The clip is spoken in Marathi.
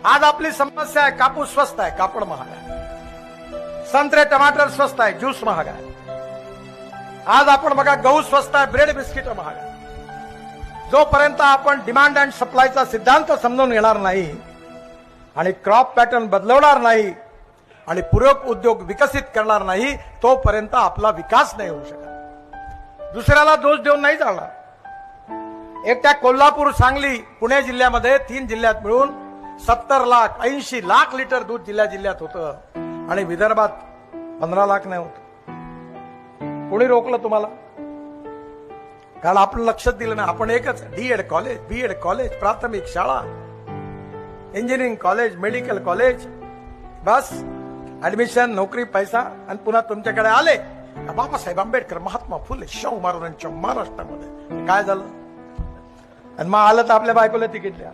आज आपली समस्या आहे, कापूस स्वस्त आहे, कापड महाग आहे, संत्रे टमाटर स्वस्त आहे, ज्यूस महाग आहे. आज आपण बघा गहू स्वस्त आहे, ब्रेड बिस्किट महाग आहे. जोपर्यंत आपण डिमांड अँड सप्लायचा सिद्धांत समजून घेणार नाही आणि क्रॉप पॅटर्न बदलवणार नाही आणि पूरक उद्योग विकसित करणार नाही, तोपर्यंत आपला विकास नाही होऊ शकत. दुसऱ्याला दोष देऊन नाही चालणार. एकट्या कोल्हापूर, सांगली, पुणे जिल्ह्यामध्ये 3 जिल्ह्यात मिळून 70 लाख 80 लाख लिटर दूध जिल्ह्यात होतं आणि विदर्भात 15 लाख नाही होत. कोणी रोखलं तुम्हाला? कारण आपण लक्षात दिलं ना. आपण एकच डीएड कॉलेज, बीएड कॉलेज, प्राथमिक शाळा, इंजिनिअरिंग कॉलेज, मेडिकल कॉलेज, बस ऍडमिशन, नोकरी, पैसा आणि पुन्हा तुमच्याकडे आले बाबासाहेब आंबेडकर, महात्मा फुले, शाहू महाराजांच्या महाराष्ट्रामध्ये काय झालं? आणि मग आलं तर आपल्या बायकोला तिकीट द्या.